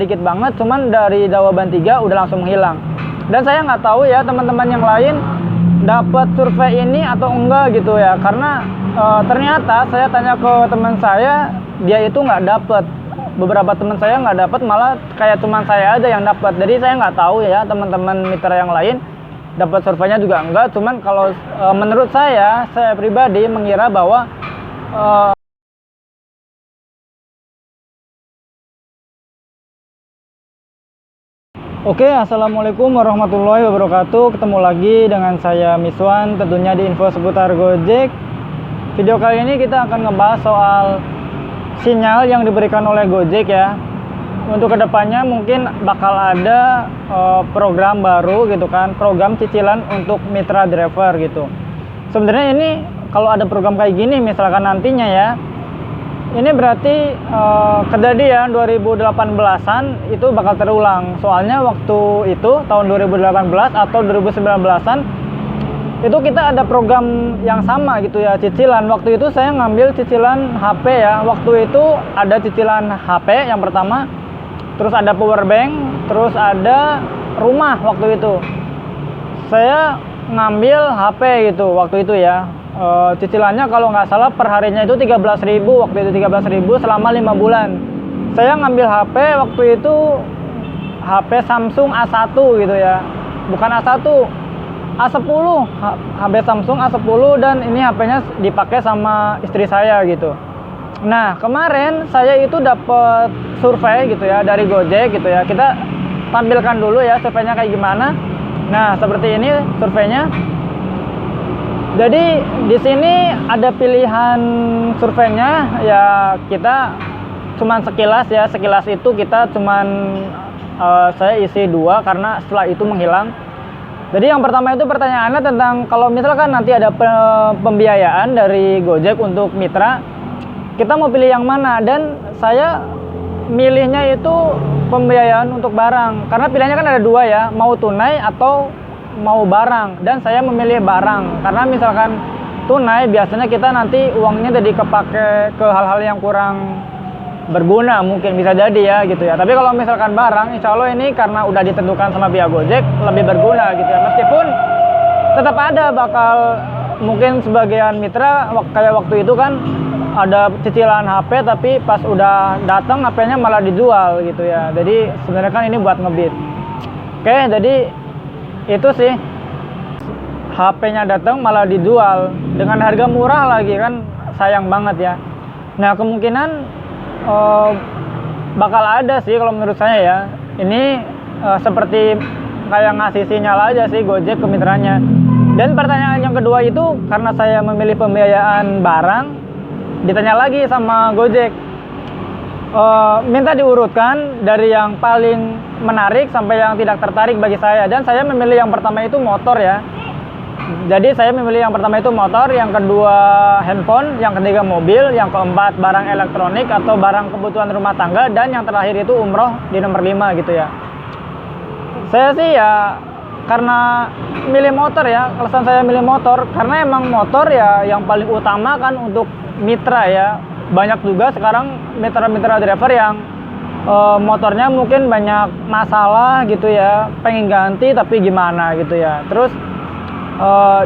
dikit banget, cuman dari jawaban 3 udah langsung menghilang. Dan saya nggak tahu ya teman-teman yang lain dapat survei ini atau enggak gitu ya, karena ternyata saya tanya ke teman saya, dia itu nggak dapat. Beberapa teman saya nggak dapat, malah kayak cuman saya aja yang dapat. Jadi saya nggak tahu ya teman-teman mitra yang lain dapat surveinya juga enggak. Cuman kalau menurut saya pribadi mengira bahwa Oke, assalamualaikum warahmatullahi wabarakatuh. Ketemu lagi dengan saya Miswan, tentunya di info seputar Gojek. Video kali ini kita akan ngebahas soal sinyal yang diberikan oleh Gojek ya. Untuk kedepannya mungkin bakal ada program baru gitu kan, program cicilan untuk mitra driver gitu. Sebenarnya ini kalau ada program kayak gini, misalkan nantinya ya, ini berarti kejadian 2018-an itu bakal terulang. Soalnya waktu itu tahun 2018 atau 2019-an itu kita ada program yang sama gitu ya, cicilan. Waktu itu saya ngambil cicilan HP ya. Waktu itu ada cicilan HP yang pertama, terus ada power bank, terus ada rumah waktu itu. Saya ngambil HP gitu waktu itu ya. Cicilannya kalau nggak salah per harinya itu 13.000, waktu itu 13.000 selama 5 bulan. Saya ngambil HP waktu itu HP Samsung A1 gitu ya, bukan A1, A10, HP Samsung A10, dan ini HP-nya dipakai sama istri saya gitu. Nah kemarin saya itu dapat survei gitu ya dari Gojek gitu ya. Kita tampilkan dulu ya surveinya kayak gimana. Nah seperti ini surveinya. Jadi di sini ada pilihan surveinya ya, kita cuman sekilas ya, sekilas itu kita cuman saya isi 2 karena setelah itu menghilang. Jadi yang pertama itu pertanyaannya tentang kalau misalkan nanti ada pembiayaan dari Gojek untuk mitra, kita mau pilih yang mana. Dan saya milihnya itu pembiayaan untuk barang, karena pilihannya kan ada 2 ya, mau tunai atau mau barang. Dan saya memilih barang karena misalkan tunai biasanya kita nanti uangnya jadi kepake ke hal-hal yang kurang berguna, mungkin bisa jadi ya gitu ya. Tapi kalau misalkan barang, insya Allah ini karena udah ditentukan sama pihak Gojek lebih berguna gitu ya. Meskipun tetap ada bakal mungkin sebagian mitra kayak waktu itu kan ada cicilan HP, tapi pas udah datang HP-nya malah dijual gitu ya. Jadi sebenarnya kan ini buat ngebit. Oke, jadi itu sih, HP-nya datang malah dijual dengan harga murah lagi kan, sayang banget ya. Nah kemungkinan bakal ada sih kalau menurut saya ya. Ini seperti kayak ngasih sinyal aja sih Gojek ke mitranya. Dan pertanyaan yang kedua itu karena saya memilih pembiayaan barang, ditanya lagi sama Gojek, minta diurutkan dari yang paling menarik sampai yang tidak tertarik bagi saya. Dan saya memilih yang pertama itu motor ya. Jadi saya memilih yang pertama itu motor, yang kedua handphone, yang ketiga mobil, yang keempat barang elektronik atau barang kebutuhan rumah tangga, dan yang terakhir itu umroh di nomor 5 gitu ya. Saya sih ya karena milih motor ya, alasan saya milih motor karena emang motor ya yang paling utama kan untuk mitra ya. Banyak juga sekarang mitra-mitra driver yang motornya mungkin banyak masalah gitu ya, pengen ganti tapi gimana gitu ya. Terus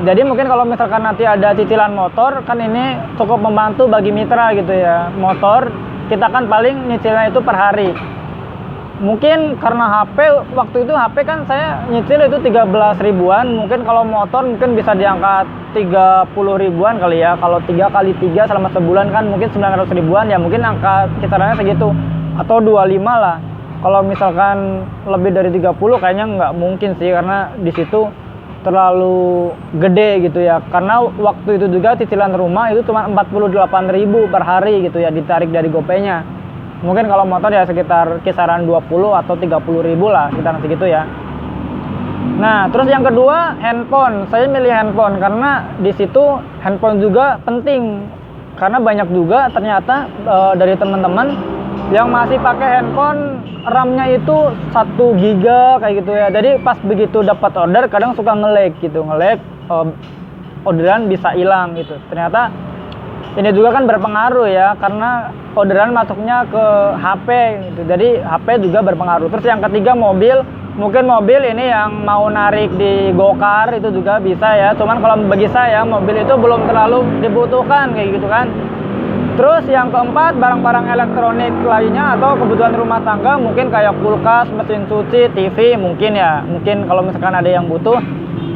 jadi mungkin kalau misalkan nanti ada cicilan motor kan ini cukup membantu bagi mitra gitu ya. Motor kita kan paling nyicilnya itu per hari. Mungkin karena HP, waktu itu HP kan saya nyicil itu 13 ribuan. Mungkin kalau motor mungkin bisa diangkat 30 ribuan kali ya. Kalau 3 kali 3 selama sebulan kan mungkin 900 ribuan ya, mungkin angka kisarannya segitu. Atau 25 lah. Kalau misalkan lebih dari 30 kayaknya nggak mungkin sih, karena di situ terlalu gede gitu ya. Karena waktu itu juga cicilan rumah itu cuma 48.000 per hari gitu ya, ditarik dari GoPay-nya. Mungkin kalau motor ya sekitar kisaran 20 atau 30.000 lah, sekitar segitu ya. Nah, terus yang kedua handphone. Saya milih handphone karena di situ handphone juga penting. Karena banyak juga ternyata dari teman-teman yang masih pakai handphone RAM-nya itu 1 giga kayak gitu ya. Jadi pas begitu dapat order kadang suka nge-lag gitu, orderan bisa hilang gitu. Ternyata ini juga kan berpengaruh ya, karena orderan masuknya ke HP gitu. Jadi HP juga berpengaruh. Terus yang ketiga mobil, mungkin mobil ini yang mau narik di gokar itu juga bisa ya. Cuman kalau bagi saya mobil itu belum terlalu dibutuhkan kayak gitu kan. Terus yang keempat, barang-barang elektronik lainnya atau kebutuhan rumah tangga, mungkin kayak kulkas, mesin cuci, TV, mungkin ya. Mungkin kalau misalkan ada yang butuh.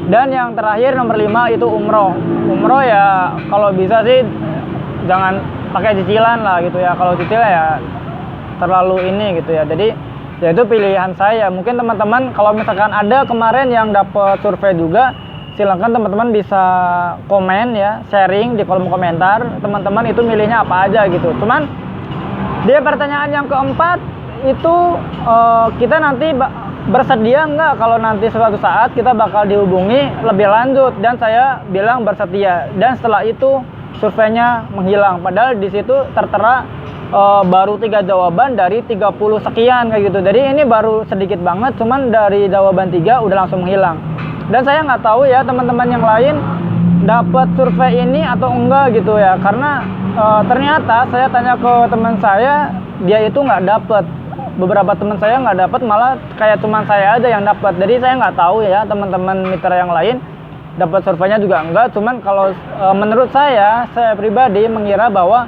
Dan yang terakhir nomor 5 itu umroh. Umroh ya kalau bisa sih jangan pakai cicilan lah gitu ya. Kalau cicil ya terlalu ini gitu ya. Jadi ya itu pilihan saya. Mungkin teman-teman kalau misalkan ada kemarin yang dapat survei juga, silahkan teman-teman bisa komen ya, sharing di kolom komentar teman-teman itu milihnya apa aja gitu. Cuman di pertanyaan yang keempat itu kita nanti bersedia nggak kalau nanti suatu saat kita bakal dihubungi lebih lanjut, dan saya bilang bersedia, dan setelah itu surveinya menghilang. Padahal di situ tertera baru 3 jawaban dari 30 sekian kayak gitu. Jadi ini baru sedikit banget, cuman dari jawaban 3 udah langsung menghilang. Dan saya nggak tahu ya teman-teman yang lain dapat survei ini atau enggak gitu ya, karena ternyata saya tanya ke teman saya, dia itu nggak dapat. Beberapa teman saya nggak dapat, malah kayak teman saya aja yang dapat. Jadi saya nggak tahu ya teman-teman mitra yang lain dapat surveinya juga enggak. Cuman kalau menurut saya pribadi mengira bahwa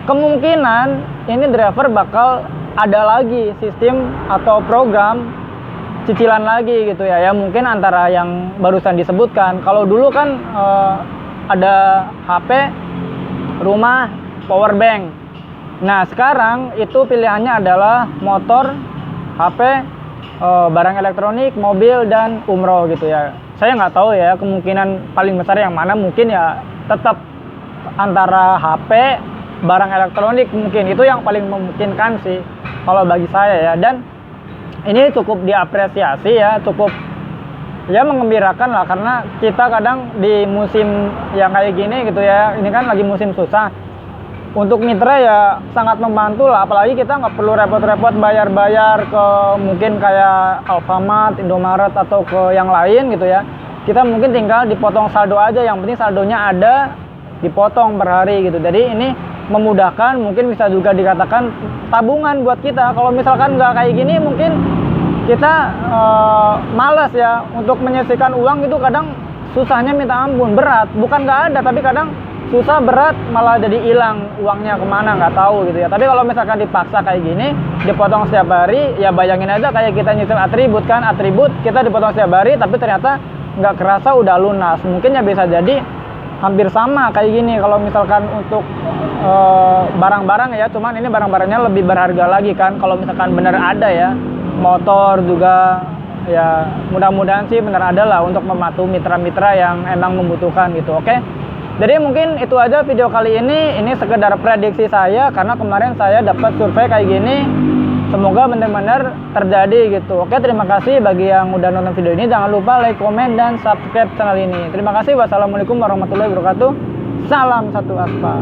kemungkinan ini driver bakal ada lagi sistem atau program cicilan lagi gitu ya. Ya mungkin antara yang barusan disebutkan. Kalau dulu kan ada HP, rumah, power bank. Nah sekarang itu pilihannya adalah motor, HP, barang elektronik, mobil, dan umroh gitu ya. Saya nggak tahu ya kemungkinan paling besar yang mana. Mungkin ya tetap antara HP, barang elektronik, mungkin itu yang paling memungkinkan sih kalau bagi saya ya. Dan ini cukup diapresiasi ya, cukup ya mengembirakan lah, karena kita kadang di musim yang kayak gini gitu ya, ini kan lagi musim susah. Untuk mitra ya sangat membantu lah, apalagi kita nggak perlu repot-repot bayar-bayar ke mungkin kayak Alfamart, Indomaret atau ke yang lain gitu ya. Kita mungkin tinggal dipotong saldo aja, yang penting saldonya ada, dipotong per hari gitu. Jadi ini memudahkan, mungkin bisa juga dikatakan tabungan buat kita. Kalau misalkan nggak kayak gini mungkin kita malas ya untuk menyisihkan uang, itu kadang susahnya minta ampun, berat. Bukan nggak ada, tapi kadang susah, berat, malah jadi hilang uangnya kemana nggak tahu gitu ya. Tapi kalau misalkan dipaksa kayak gini, dipotong setiap hari, ya bayangin aja kayak kita nyicil atribut kan, atribut kita dipotong setiap hari, tapi ternyata nggak kerasa udah lunas. Mungkin ya bisa jadi hampir sama kayak gini kalau misalkan untuk barang-barang ya. Cuman ini barang-barangnya lebih berharga lagi kan, kalau misalkan bener ada ya. Motor juga ya mudah-mudahan sih bener ada lah untuk membantu mitra-mitra yang emang membutuhkan gitu. Oke, jadi mungkin itu aja video kali ini. Ini sekedar prediksi saya karena kemarin saya dapat survei kayak gini. Semoga benar-benar terjadi gitu. Oke, terima kasih bagi yang udah nonton video ini. Jangan lupa like, komen, dan subscribe channel ini. Terima kasih. Wassalamualaikum warahmatullahi wabarakatuh. Salam satu aspal.